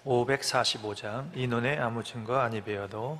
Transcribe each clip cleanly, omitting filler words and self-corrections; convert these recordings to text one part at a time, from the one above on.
545장 이 눈에 아무 증거 아니 베어도.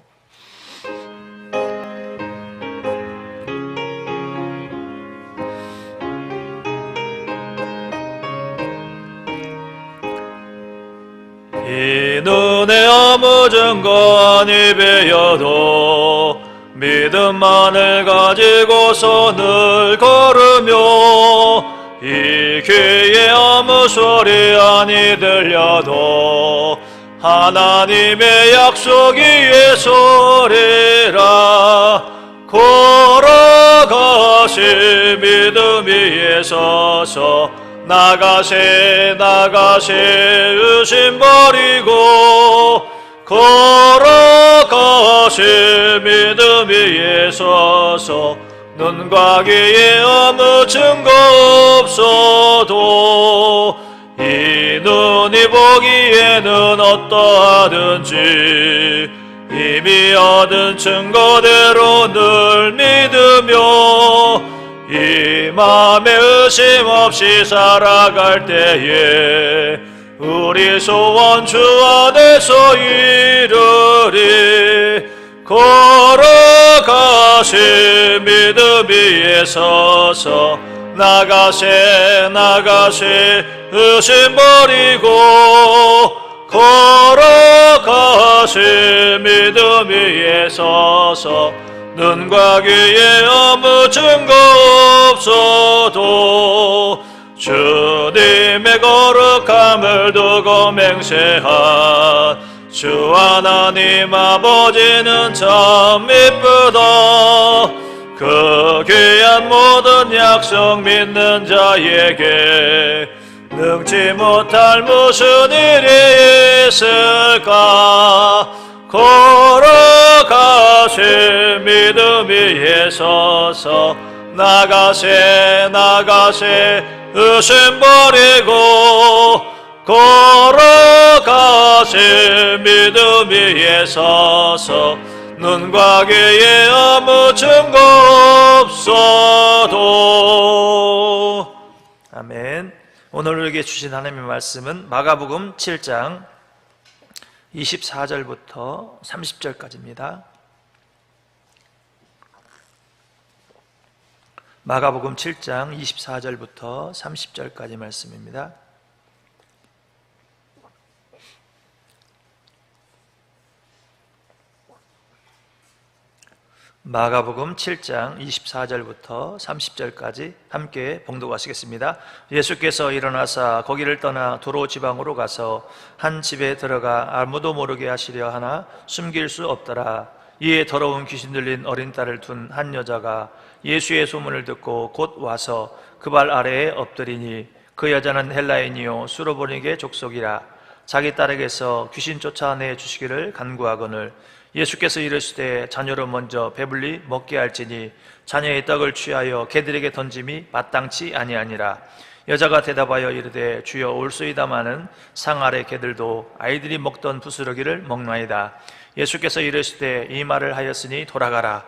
이 눈에 아무 증거 아니 베어도 믿음만을 가지고서 늘 걸으며 이 귀에 아무 소리 아니 들려도 하나님의 약속 위에 소리라 걸어가시 믿음 위에 서서 나가세 의심 버리고 걸어가시 믿음 위에 서서 눈과 귀에 아무 증거 없어도 이 눈이 보기에는 어떠하든지 이미 얻은 증거대로 늘 믿으며 이 맘에 의심 없이 살아갈 때에 우리 소원 주 안에서 이루리 걸어가시 믿음 위에 서서 나가세 의심 버리고 걸어가시 믿음 위에 서서 눈과 귀에 아무 증거 없어도 주님의 거룩함을 두고 맹세한 주 하나님 아버지는 참 이쁘다. 그 귀한 모든 약속 믿는 자에게 능치 못할 무슨 일이 있을까. 걸어가시 믿음 위에 서서 나가세 의심 버리고 걸어가시 믿음 위에 서서 눈과 귀에 아무 증거 없어도. 아멘. 오늘 우리에게 주신 하나님의 말씀은 마가복음 7장 24절부터 30절까지입니다. 마가복음 7장 24절부터 30절까지 말씀입니다. 마가복음 7장 24절부터 30절까지 함께 봉독하시겠습니다. 예수께서 일어나사 거기를 떠나 도로 지방으로 가서 한 집에 들어가 아무도 모르게 하시려 하나 숨길 수 없더라. 이에 더러운 귀신 들린 어린 딸을 둔 한 여자가 예수의 소문을 듣고 곧 와서 그 발 아래에 엎드리니 그 여자는 헬라인이요 수로보니게 족속이라. 자기 딸에게서 귀신 쫓아내 주시기를 간구하거늘 예수께서 이르시되 자녀로 먼저 배불리 먹게 할지니 자녀의 떡을 취하여 개들에게 던짐이 마땅치 아니하니라. 여자가 대답하여 이르되 주여 올소이다마는 상 아래 개들도 아이들이 먹던 부스러기를 먹나이다. 예수께서 이르시되 이 말을 하였으니 돌아가라.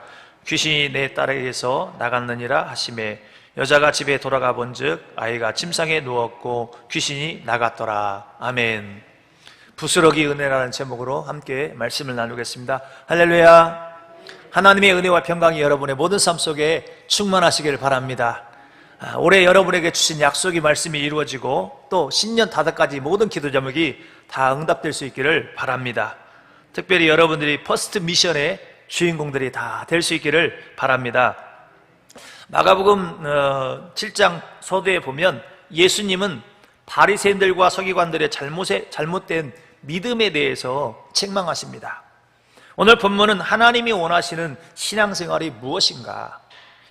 귀신이 내 딸에게서 나갔느니라 하시매 여자가 집에 돌아가 본즉 아이가 침상에 누웠고 귀신이 나갔더라. 아멘. 부스러기 은혜라는 제목으로 함께 말씀을 나누겠습니다. 할렐루야. 하나님의 은혜와 평강이 여러분의 모든 삶 속에 충만하시길 바랍니다. 올해 여러분에게 주신 약속의 말씀이 이루어지고 또 신년 다다까지 모든 기도 제목이 다 응답될 수 있기를 바랍니다. 특별히 여러분들이 퍼스트 미션의 주인공들이 다 될 수 있기를 바랍니다. 마가복음 7장 서두에 보면 예수님은 바리새인들과 서기관들의 잘못된 믿음에 대해서 책망하십니다. 오늘 본문은 하나님이 원하시는 신앙생활이 무엇인가,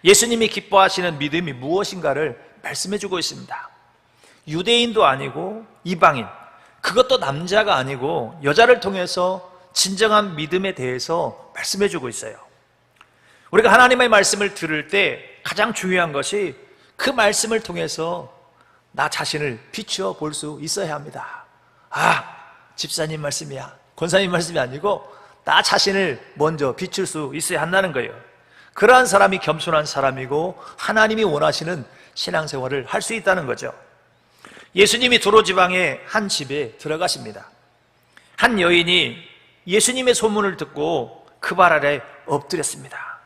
예수님이 기뻐하시는 믿음이 무엇인가를 말씀해주고 있습니다. 유대인도 아니고 이방인, 그것도 남자가 아니고 여자를 통해서 진정한 믿음에 대해서 말씀해주고 있어요. 우리가 하나님의 말씀을 들을 때 가장 중요한 것이 그 말씀을 통해서 나 자신을 비추어 볼 수 있어야 합니다. 집사님 말씀이야, 권사님 말씀이 아니고 나 자신을 먼저 비출 수 있어야 한다는 거예요. 그러한 사람이 겸손한 사람이고 하나님이 원하시는 신앙생활을 할 수 있다는 거죠. 예수님이 도로 지방의 한 집에 들어가십니다. 한 여인이 예수님의 소문을 듣고 그 발 아래 엎드렸습니다.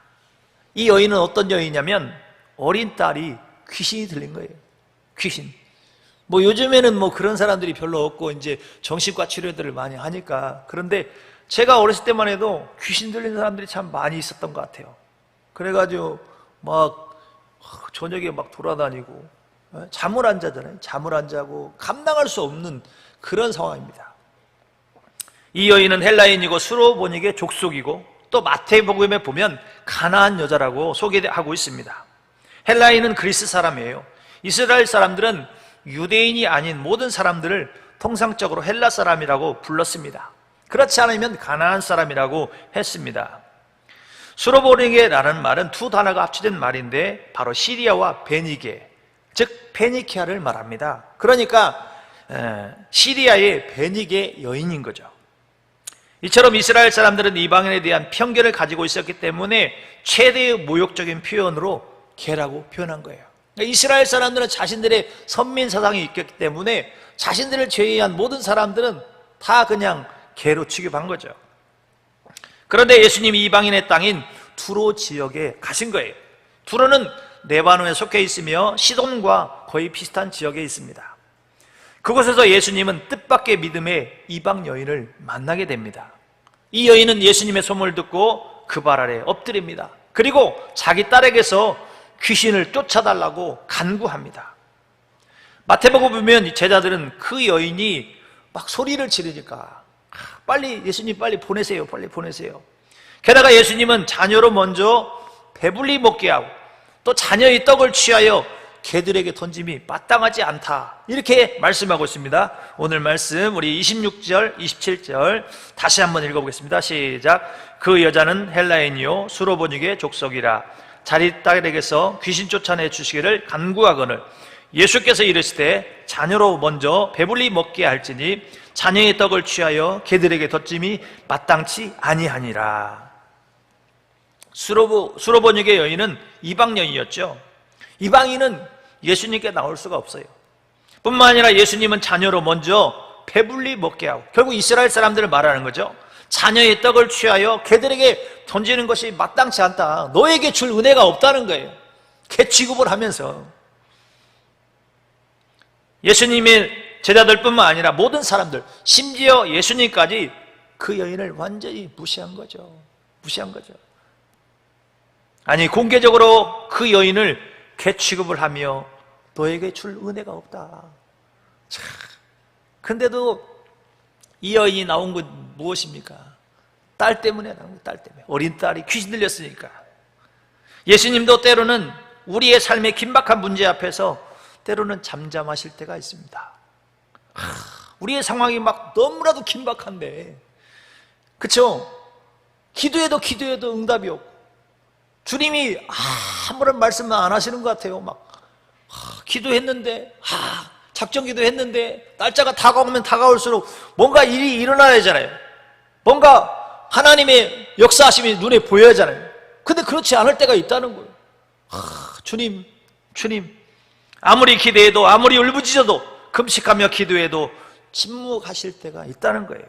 이 여인은 어떤 여인이냐면 어린 딸이 귀신이 들린 거예요. 귀신. 뭐 요즘에는 뭐 그런 사람들이 별로 없고 이제 정신과 치료들을 많이 하니까. 그런데 제가 어렸을 때만 해도 귀신 들린 사람들이 참 많이 있었던 것 같아요. 그래가지고 막 저녁에 막 돌아다니고 잠을 안 자잖아요. 잠을 안 자고 감당할 수 없는 그런 상황입니다. 이 여인은 헬라인이고 수로보닉의 족속이고 또 마태복음에 보면 가나안 여자라고 소개하고 있습니다. 헬라인은 그리스 사람이에요. 이스라엘 사람들은 유대인이 아닌 모든 사람들을 통상적으로 헬라 사람이라고 불렀습니다. 그렇지 않으면 가나안 사람이라고 했습니다. 수로보닉이라는 말은 두 단어가 합쳐진 말인데 바로 시리아와 베니게, 즉 페니키아를 말합니다. 그러니까 시리아의 베니게 여인인 거죠. 이처럼 이스라엘 사람들은 이방인에 대한 편견을 가지고 있었기 때문에 최대의 모욕적인 표현으로 개라고 표현한 거예요. 이스라엘 사람들은 자신들의 선민 사상이 있기 때문에 자신들을 제외한 모든 사람들은 다 그냥 개로 취급한 거죠. 그런데 예수님이 이방인의 땅인 두로 지역에 가신 거예요. 두로는 레바논에 속해 있으며 시돈과 거의 비슷한 지역에 있습니다. 그곳에서 예수님은 뜻밖의 믿음의 이방 여인을 만나게 됩니다. 이 여인은 예수님의 소문을 듣고 그 발 아래 엎드립니다. 그리고 자기 딸에게서 귀신을 쫓아달라고 간구합니다. 마태복음 보면 제자들은 그 여인이 막 소리를 지르니까 빨리 예수님 빨리 보내세요, 빨리 보내세요. 게다가 예수님은 자녀로 먼저 배불리 먹게 하고 또 자녀의 떡을 취하여 개들에게 던짐이 마땅하지 않다, 이렇게 말씀하고 있습니다. 오늘 말씀 우리 26절, 27절 다시 한번 읽어보겠습니다. 시작. 그 여자는 헬라인이요 수로보닉의 족속이라 자기 딸에게서 귀신 쫓아내 주시기를 간구하거늘 예수께서 이르시되 자녀로 먼저 배불리 먹게 할지니 자녀의 떡을 취하여 개들에게 던짐이 마땅치 아니하니라. 수로보닉의 여인은 이방 여인이었죠. 이방인은 예수님께 나올 수가 없어요. 뿐만 아니라 예수님은 자녀로 먼저 배불리 먹게 하고, 결국 이스라엘 사람들을 말하는 거죠. 자녀의 떡을 취하여 개들에게 던지는 것이 마땅치 않다, 너에게 줄 은혜가 없다는 거예요. 개 취급을 하면서 예수님의 제자들뿐만 아니라 모든 사람들, 심지어 예수님까지 그 여인을 완전히 무시한 거죠. 무시한 거죠. 아니, 공개적으로 그 여인을 개 취급을 하며 너에게 줄 은혜가 없다. 참, 근데도 이 여인이 나온 건 무엇입니까? 딸 때문에 나온 거예요. 딸 때문에. 어린 딸이 귀신 들렸으니까. 예수님도 때로는 우리의 삶의 긴박한 문제 앞에서 때로는 잠잠하실 때가 있습니다. 우리의 상황이 막 너무나도 긴박한데, 그쵸? 기도해도 응답이 없고 주님이 아무런 말씀만 안 하시는 것 같아요. 막 기도했는데, 작정 기도했는데 날짜가 다가오면 다가올수록 뭔가 일이 일어나야 하잖아요. 뭔가 하나님의 역사하심이 눈에 보여야 하잖아요. 근데 그렇지 않을 때가 있다는 거예요. 주님 아무리 기대해도, 아무리 울부짖어도, 금식하며 기도해도 침묵하실 때가 있다는 거예요.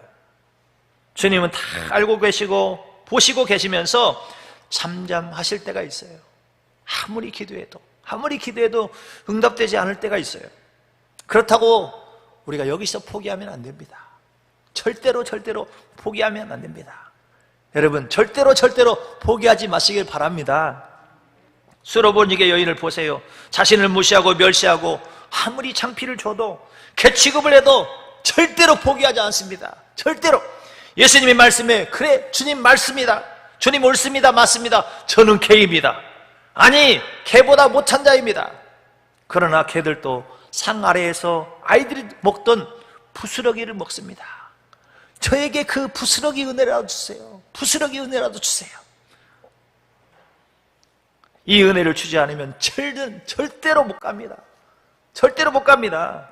주님은 다 알고 계시고 보시고 계시면서 잠잠하실 때가 있어요. 아무리 기도해도 응답되지 않을 때가 있어요. 그렇다고 우리가 여기서 포기하면 안 됩니다. 절대로 포기하면 안 됩니다. 여러분, 절대로 포기하지 마시길 바랍니다. 수로보닉의 여인을 보세요. 자신을 무시하고 멸시하고 아무리 창피를 줘도, 개 취급을 해도 절대로 포기하지 않습니다. 절대로. 예수님의 말씀에, 그래 주님 말씀이다, 주님 옳습니다, 맞습니다, 저는 개입니다, 아니 개보다 못한 자입니다. 그러나 개들도 상 아래에서 아이들이 먹던 부스러기를 먹습니다. 저에게 그 부스러기 은혜라도 주세요. 부스러기 은혜라도 주세요. 이 은혜를 주지 않으면 절대로 못 갑니다. 절대로 못 갑니다.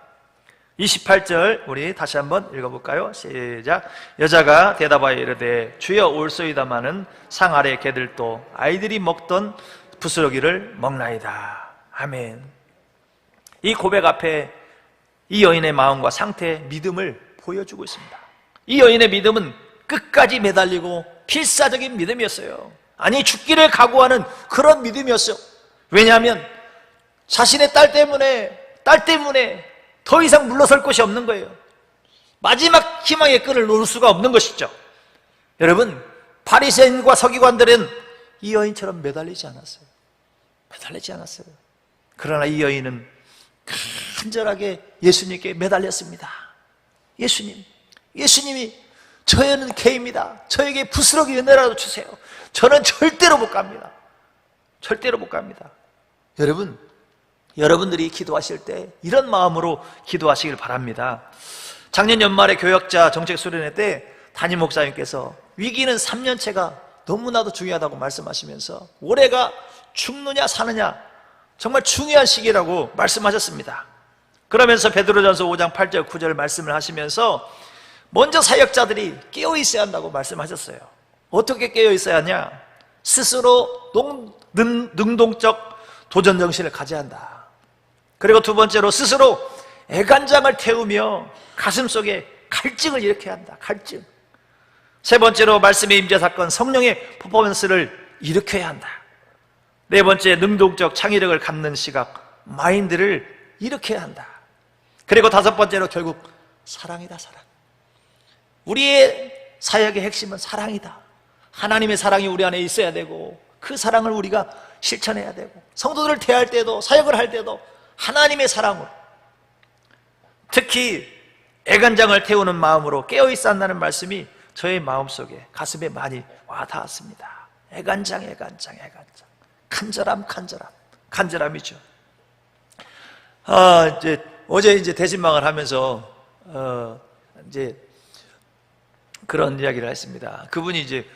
28절 우리 다시 한번 읽어볼까요? 시작. 여자가 대답하여 이르되 주여 올소이다마는 상 아래 개들도 아이들이 먹던 부스러기를 먹나이다. 아멘. 이 고백 앞에 이 여인의 마음과 상태, 믿음을 보여주고 있습니다. 이 여인의 믿음은 끝까지 매달리고 필사적인 믿음이었어요. 아니, 죽기를 각오하는 그런 믿음이었어요. 왜냐하면 자신의 딸 때문에 더 이상 물러설 곳이 없는 거예요. 마지막 희망의 끈을 놓을 수가 없는 것이죠. 여러분, 바리새인과 서기관들은 이 여인처럼 매달리지 않았어요. 그러나 이 여인은 간절하게 예수님께 매달렸습니다. 예수님이 저는 개입니다. 저에게 부스러기 은혜라도 주세요. 저는 절대로 못 갑니다. 여러분, 여러분들이 기도하실 때 이런 마음으로 기도하시길 바랍니다. 작년 연말에 교역자 정책 수련회 때 담임 목사님께서 위기는 3년째가 너무나도 중요하다고 말씀하시면서 올해가 죽느냐 사느냐 정말 중요한 시기라고 말씀하셨습니다. 그러면서 베드로전서 5장 8절 9절 말씀을 하시면서 먼저 사역자들이 깨어 있어야 한다고 말씀하셨어요. 어떻게 깨어 있어야 하냐? 스스로 능동적 도전 정신을 가져야 한다. 그리고 두 번째로 스스로 애간장을 태우며 가슴속에 갈증을 일으켜야 한다. 갈증. 세 번째로 말씀의 임재 사건, 성령의 퍼포먼스를 일으켜야 한다. 네 번째, 능동적 창의력을 갖는 시각, 마인드를 일으켜야 한다. 그리고 다섯 번째로 결국 사랑이다. 사랑. 우리의 사역의 핵심은 사랑이다. 하나님의 사랑이 우리 안에 있어야 되고 그 사랑을 우리가 실천해야 되고 성도들을 대할 때도 사역을 할 때도 하나님의 사랑으로, 특히 애간장을 태우는 마음으로 깨어있어 한다는 말씀이 저의 마음속에 가슴에 많이 와 닿았습니다. 애간장. 간절함이죠. 어제 대신방을 하면서 이제 그런 이야기를 했습니다. 그분이 이제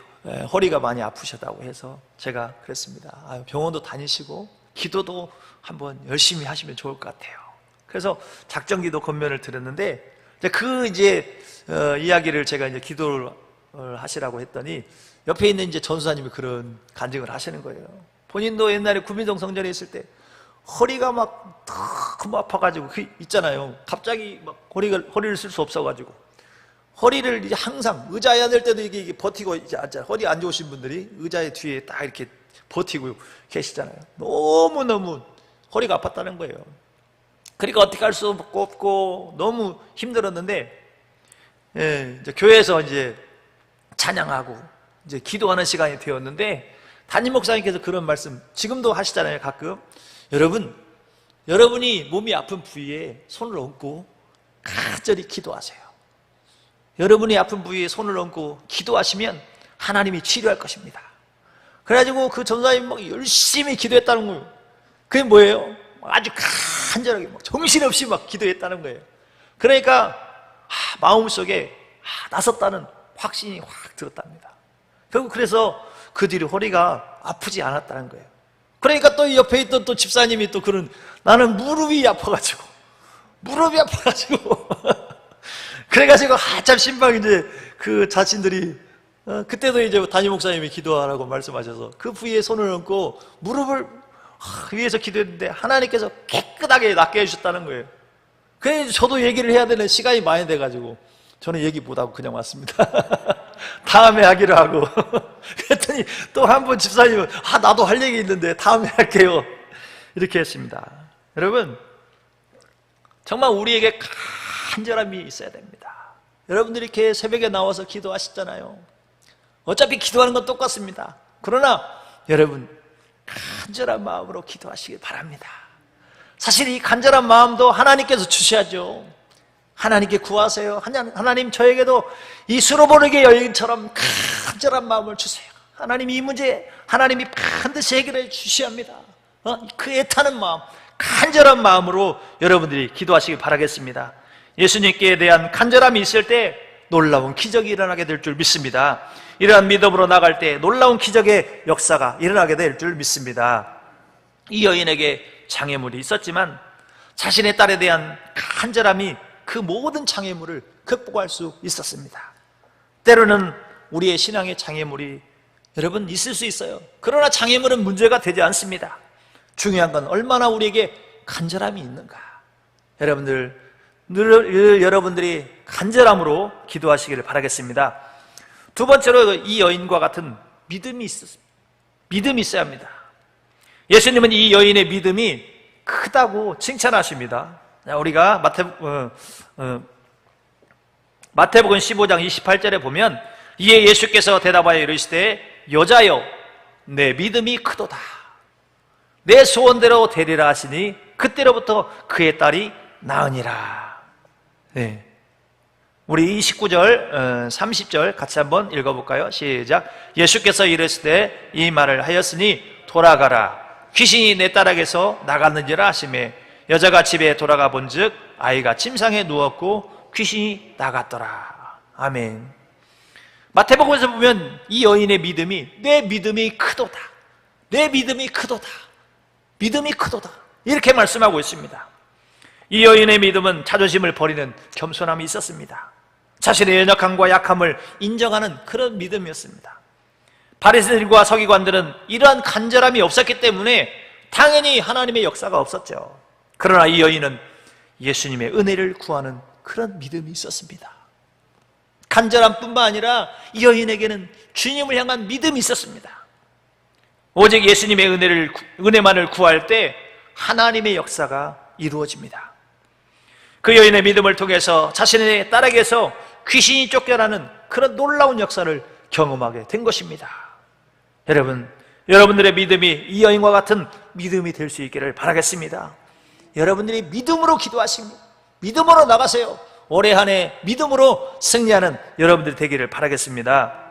허리가 많이 아프셨다고 해서 제가 그랬습니다. 병원도 다니시고 기도도 한번 열심히 하시면 좋을 것 같아요. 그래서 작정기도 권면을 드렸는데 그 이야기를 제가 이제 기도를 하시라고 했더니 옆에 있는 이제 전수사님이 그런 간증을 하시는 거예요. 본인도 옛날에 구민동 성전에 있을 때 허리가 막 너무 아파가지고 있잖아요. 갑자기 막 허리를 쓸 수 없어가지고 허리를 이제 항상 의자에 앉을 때도 이게 버티고 이제 앉잖아요. 허리 안 좋으신 분들이 의자의 뒤에 딱 이렇게 버티고 계시잖아요. 너무 허리가 아팠다는 거예요. 그러니까 어떻게 할 수 없고 너무 힘들었는데, 이제 교회에서 이제 찬양하고 이제 기도하는 시간이 되었는데 담임 목사님께서 그런 말씀 지금도 하시잖아요. 가끔 여러분이 몸이 아픈 부위에 손을 얹고 간절히 기도하세요. 여러분이 아픈 부위에 손을 얹고 기도하시면 하나님이 치료할 것입니다. 그래가지고 그 전사님이 막 열심히 기도했다는 거예요. 그게 뭐예요? 아주 간절하게 정신없이 막 기도했다는 거예요. 그러니까 마음속에 나섰다는 확신이 확 들었답니다. 결국 그래서 그 뒤로 허리가 아프지 않았다는 거예요. 그러니까 또 옆에 있던 또 집사님이 또 나는 무릎이 아파가지고 그래가지고 한참 신방 이제 그 자신들이 그때도 이제 담임 목사님이 기도하라고 말씀하셔서 그 부위에 손을 얹고 무릎을 위에서 기도했는데 하나님께서 깨끗하게 낫게 해주셨다는 거예요. 그래서 저도 얘기를 해야 되는 시간이 많이 돼가지고 저는 얘기 못하고 그냥 왔습니다. 다음에 하기로 하고 그랬더니 또 한 번 집사님은 나도 할 얘기 있는데 다음에 할게요 이렇게 했습니다. 여러분, 정말 우리에게 간절함이 있어야 됩니다. 여러분들이 이렇게 새벽에 나와서 기도하시잖아요. 어차피 기도하는 건 똑같습니다. 그러나 여러분, 간절한 마음으로 기도하시길 바랍니다. 사실 이 간절한 마음도 하나님께서 주셔야죠. 하나님께 구하세요. 하나님, 저에게도 이 수로보르게 여인처럼 간절한 마음을 주세요. 하나님, 이 문제 하나님이 반드시 해결해 주셔야 합니다. 그 애타는 마음, 간절한 마음으로 여러분들이 기도하시길 바라겠습니다. 예수님께 대한 간절함이 있을 때 놀라운 기적이 일어나게 될 줄 믿습니다. 이러한 믿음으로 나갈 때 놀라운 기적의 역사가 일어나게 될 줄 믿습니다. 이 여인에게 장애물이 있었지만 자신의 딸에 대한 간절함이 그 모든 장애물을 극복할 수 있었습니다. 때로는 우리의 신앙의 장애물이 여러분 있을 수 있어요. 그러나 장애물은 문제가 되지 않습니다. 중요한 건 얼마나 우리에게 간절함이 있는가. 여러분들, 늘 여러분들이 간절함으로 기도하시기를 바라겠습니다. 두 번째로 이 여인과 같은 믿음이 있어야 합니다. 예수님은 이 여인의 믿음이 크다고 칭찬하십니다. 우리가 마태복음 15장 28절에 보면 이에 예수께서 대답하여 이르시되 여자여 내 믿음이 크도다. 내 소원대로 되리라 하시니 그때로부터 그의 딸이 나으니라. 네. 우리 29절, 30절 같이 한번 읽어볼까요? 시작. 예수께서 이르시되 이 말을 하였으니 돌아가라. 귀신이 내 딸에게서 나갔는지라 하시매 여자가 집에 돌아가 본즉 아이가 침상에 누웠고 귀신이 나갔더라. 아멘. 마태복음에서 보면 이 여인의 믿음이 내 믿음이 크도다. 내 믿음이 크도다. 믿음이 크도다. 이렇게 말씀하고 있습니다. 이 여인의 믿음은 자존심을 버리는 겸손함이 있었습니다. 자신의 연약함과 약함을 인정하는 그런 믿음이었습니다. 바리새인들과 서기관들은 이러한 간절함이 없었기 때문에 당연히 하나님의 역사가 없었죠. 그러나 이 여인은 예수님의 은혜를 구하는 그런 믿음이 있었습니다. 간절함뿐만 아니라 이 여인에게는 주님을 향한 믿음이 있었습니다. 오직 예수님의 은혜만을 구할 때 하나님의 역사가 이루어집니다. 그 여인의 믿음을 통해서 자신의 딸에게서 귀신이 쫓겨나는 그런 놀라운 역사를 경험하게 된 것입니다. 여러분들의 믿음이 이 여인과 같은 믿음이 될 수 있기를 바라겠습니다. 여러분들이 믿음으로 기도하십니다. 믿음으로 나가세요. 올해 한 해 믿음으로 승리하는 여러분들이 되기를 바라겠습니다.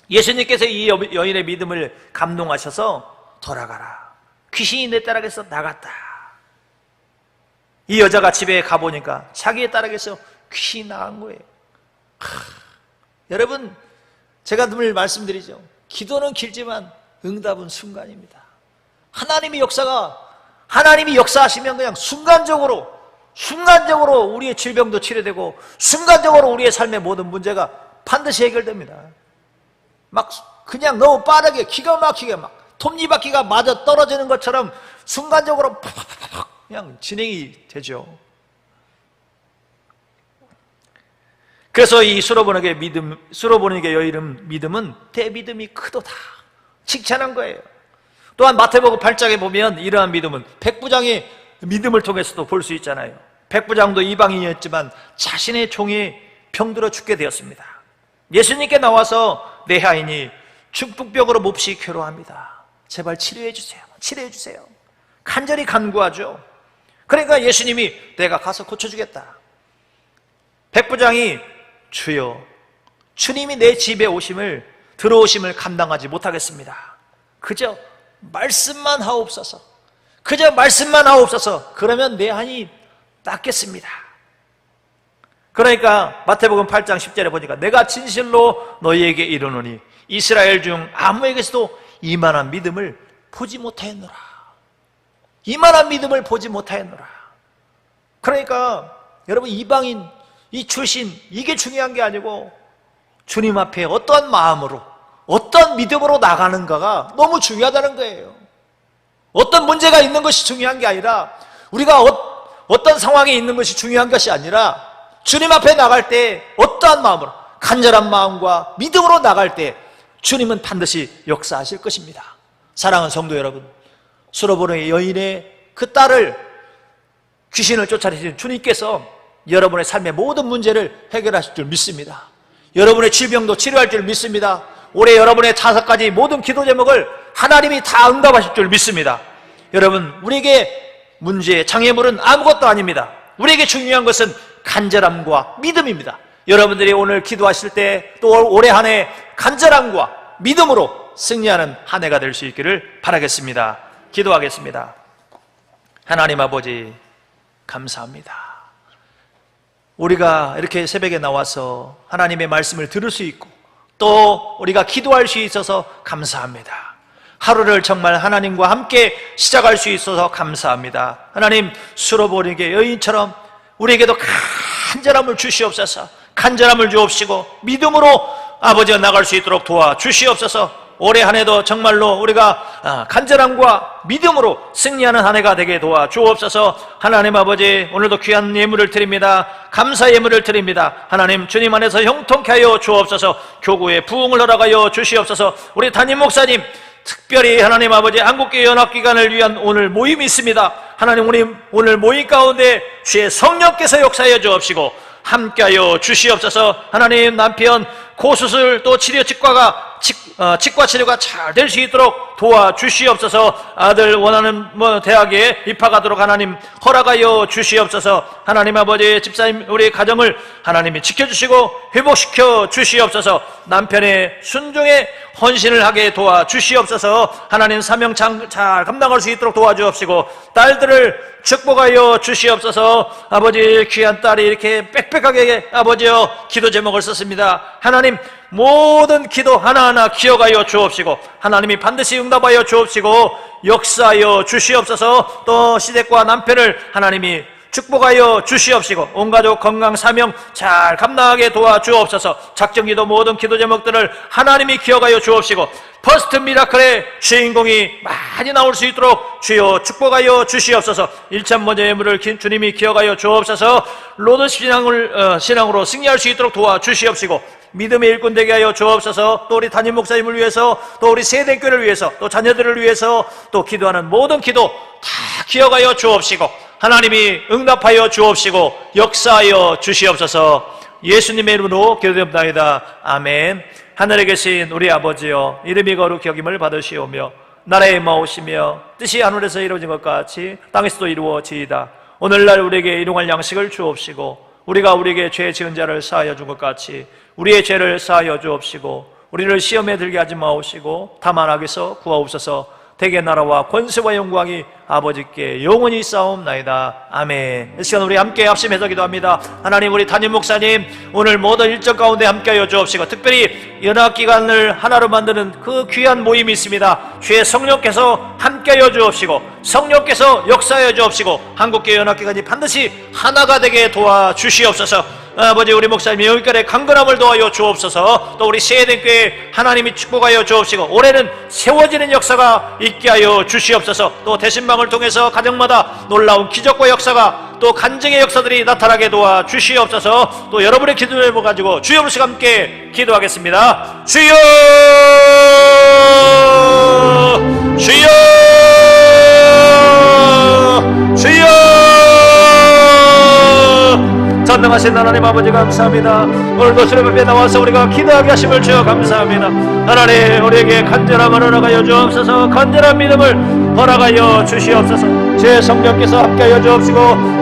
예수님께서 이 여인의 믿음을 감동하셔서 돌아가라. 귀신이 내 딸에게서 나갔다. 이 여자가 집에 가보니까 자기의 딸에게서 귀신이 나간 거예요. 여러분, 제가 늘 말씀드리죠. 기도는 길지만 응답은 순간입니다. 하나님이 역사하시면 그냥 순간적으로 우리의 질병도 치료되고 순간적으로 우리의 삶의 모든 문제가 반드시 해결됩니다. 막 그냥 너무 빠르게 기가 막히게 막 톱니바퀴가 맞아 떨어지는 것처럼 순간적으로 팍팍팍 그냥 진행이 되죠. 그래서 이 수로보니게 여인의 믿음은 내 믿음이 크도다 칭찬한 거예요. 또한 마태복음 8장에 보면 이러한 믿음은 백부장의 믿음을 통해서도 볼 수 있잖아요. 백부장도 이방인이었지만 자신의 종이 병들어 죽게 되었습니다. 예수님께 나와서 내 하인이 중풍병으로 몹시 괴로워합니다. 제발 치료해 주세요. 간절히 간구하죠. 그러니까 예수님이 내가 가서 고쳐주겠다. 백부장이 주여, 주님이 내 집에 들어오심을 감당하지 못하겠습니다. 그저 말씀만 하옵소서. 그러면 내 한이 낫겠습니다. 그러니까 마태복음 8장 10절에 보니까 내가 진실로 너희에게 이르노니 이스라엘 중 아무에게서도 이만한 믿음을 보지 못하였노라. 그러니까 여러분, 이방인 이 출신 이게 중요한 게 아니고 주님 앞에 어떠한 마음으로 어떤 믿음으로 나가는가가 너무 중요하다는 거예요. 어떤 문제가 있는 것이 중요한 게 아니라 우리가 어떤 상황에 있는 것이 중요한 것이 아니라 주님 앞에 나갈 때 어떠한 마음으로 간절한 마음과 믿음으로 나갈 때 주님은 반드시 역사하실 것입니다. 사랑하는 성도 여러분, 수로보니 여인의 그 딸을 귀신을 쫓아내신 주님께서 여러분의 삶의 모든 문제를 해결하실 줄 믿습니다. 여러분의 질병도 치료할 줄 믿습니다. 올해 여러분의 5가지 모든 기도 제목을 하나님이 다 응답하실 줄 믿습니다. 여러분, 우리에게 문제의 장애물은 아무것도 아닙니다. 우리에게 중요한 것은 간절함과 믿음입니다. 여러분들이 오늘 기도하실 때 또 올해 한 해 간절함과 믿음으로 승리하는 한 해가 될 수 있기를 바라겠습니다. 기도하겠습니다. 하나님 아버지, 감사합니다. 우리가 이렇게 새벽에 나와서 하나님의 말씀을 들을 수 있고 또 우리가 기도할 수 있어서 감사합니다. 하루를 정말 하나님과 함께 시작할 수 있어서 감사합니다. 하나님, 수로보니게 여인처럼 우리에게도 간절함을 주시옵소서. 간절함을 주옵시고 믿음으로 아버지가 나갈 수 있도록 도와주시옵소서. 올해 한 해도 정말로 우리가 간절함과 믿음으로 승리하는 한 해가 되게 도와 주옵소서. 하나님 아버지, 오늘도 귀한 예물을 드립니다. 감사 예물을 드립니다. 하나님, 주님 안에서 형통케 하여 주옵소서. 교구에 부흥을 허락하여 주시옵소서. 우리 담임 목사님, 특별히 하나님 아버지 한국교회 연합기관을 위한 오늘 모임이 있습니다. 하나님, 우리 오늘 모임 가운데 주의 성령께서 역사하여 주옵시고 함께하여 주시옵소서. 하나님, 남편 고수술 또 치료 치과 치료가 잘 될 수 있도록 도와주시옵소서. 아들 원하는 대학에 입학하도록 하나님 허락하여 주시옵소서. 하나님 아버지, 집사님 우리 가정을 하나님이 지켜주시고 회복시켜 주시옵소서. 남편의 순종에 헌신을 하게 도와주시옵소서. 하나님, 사명 잘 감당할 수 있도록 도와주옵시고 딸들을 축복하여 주시옵소서. 아버지, 귀한 딸이 이렇게 빽빽하게 아버지여 기도 제목을 썼습니다. 하나님, 모든 기도 하나하나 기억하여 주옵시고 하나님이 반드시 응답하여 주옵시고 역사하여 주시옵소서. 또 시댁과 남편을 하나님이 축복하여 주시옵시고 온 가족 건강 사명 잘 감당하게 도와주옵소서. 작정기도 모든 기도 제목들을 하나님이 기억하여 주옵시고 퍼스트 미라클의 주인공이 많이 나올 수 있도록 주여 축복하여 주시옵소서. 1차 먼저 예물을 주님이 기억하여 주옵소서. 로드 신앙으로 승리할 수 있도록 도와주시옵시고 믿음의 일꾼 되게 하여 주옵소서. 또 우리 담임 목사님을 위해서, 또 우리 세대교회를 위해서, 또 자녀들을 위해서 또 기도하는 모든 기도 다 기억하여 주옵시고 하나님이 응답하여 주옵시고 역사하여 주시옵소서. 예수님의 이름으로 기도드립니다. 아멘. 하늘에 계신 우리 아버지여, 이름이 거룩히 여김을 받으시오며 나라의 마오시며 뜻이 하늘에서 이루어진 것 같이 땅에서도 이루어지이다. 오늘날 우리에게 일용할 양식을 주옵시고 우리가 우리에게 죄 지은 자를 사하여 준 것 같이 우리의 죄를 사하여 주옵시고 우리를 시험에 들게 하지 마옵시고 다만 악에서 구하옵소서. 대개 나라와 권세와 영광이 아버지께 영원히 쌓옵나이다. 아멘. 이 시간 우리 함께 합심해서 기도합니다. 하나님, 우리 담임 목사님 오늘 모든 일정 가운데 함께하여 주옵시고 특별히 연합기관을 하나로 만드는 그 귀한 모임이 있습니다. 주의 성령께서 함께하여 주옵시고 성령께서 역사하여 주옵시고 한국교회 연합기관이 반드시 하나가 되게 도와주시옵소서. 아버지, 우리 목사님이 여기까지 강건함을 도와여 주옵소서. 또 우리 세대교회 하나님이 축복하여 주옵시고 올해는 세워지는 역사가 있게 하여 주시옵소서. 또 대신방을 통해서 가정마다 놀라운 기적과 역사가 또 간증의 역사들이 나타나게 도와주시옵소서. 또 여러분의 기도를 가지고 주여 부르시고 함께 기도하겠습니다. 주여, 주여, 주여. 전능하신 하나님 아버지 감사합니다. 오늘도 주님 앞에 나와서 우리가 기도하게 하심을 주여 감사합니다. 하나님, 우리에게 간절함을 허락하여 주옵소서. 간절한 믿음을 허락하여 주시옵소서. 제 성령께서 함께하여 주옵시고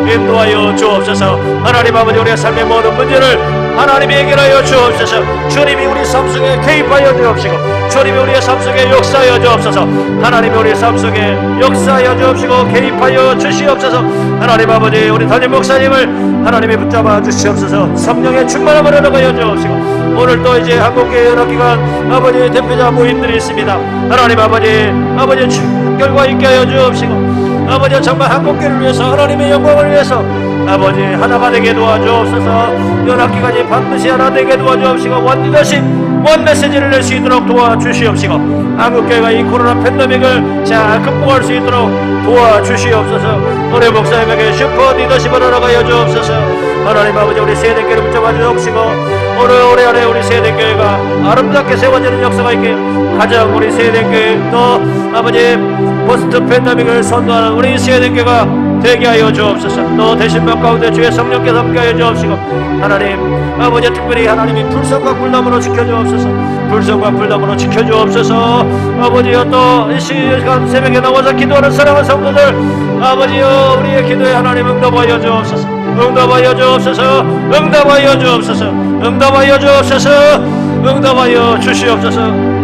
인도하여 주옵소서. 하나님 아버지, 우리의 삶의 모든 문제를 하나님이 해결하여 주옵소서. 주님이 우리 삶 속에 개입하여 주옵시고 주님이 우리의 삶 속에 역사하여 주옵소서. 하나님이 우리의 삶 속에 역사하여 주옵시고 개입하여 주시옵소서. 하나님 아버지, 우리 담임 목사님을 하나님이 붙잡아 주시옵소서. 성령의 충만함을 허락하여 주옵시고 오늘 또 이제 한국교회 연합기관 아버지 대표자 모임들이 있습니다. 하나님 아버지 결과 있게 하여 주옵시고 아버지, 정말 한국교회를 위해서 하나님의 영광을 위해서 아버지 하나가 되게 도와주옵소서. 연합기관이 반드시 하나 되게 도와주옵시고 원 메시지를 낼 수 있도록 도와주시옵시고 한국교회가 이 코로나 팬데믹을 잘 극복할 수 있도록 도와주시옵소서. 우리 목사님에게 슈퍼 리더십을 허락하여 주옵소서. 하나님 아버지, 우리 세대교회를 붙잡아 주옵시고 오래 안에 우리 세대교회가 아름답게 세워지는 역사가 있게 가장 우리 세대교회 또 아버지 포스트 팬데믹을 선도하는 우리 세대교회가 되게 하여 주옵소서. 또 대신방 가운데 주의 성령께서 함께하여 주옵시고 하나님 아버지, 특별히 하나님이 불성과 불담으로 지켜주옵소서. 불성과 불담으로 지켜주옵소서. 아버지여, 또 이 시간 새벽에 나와서 기도하는 사랑하는 성도들 아버지여, 우리의 기도에 하나님 응답하여 주옵소서. 응답하여 주옵소서. 응답하여 주옵소서. 응답하여 주옵소서. 응답하여 주시옵소서.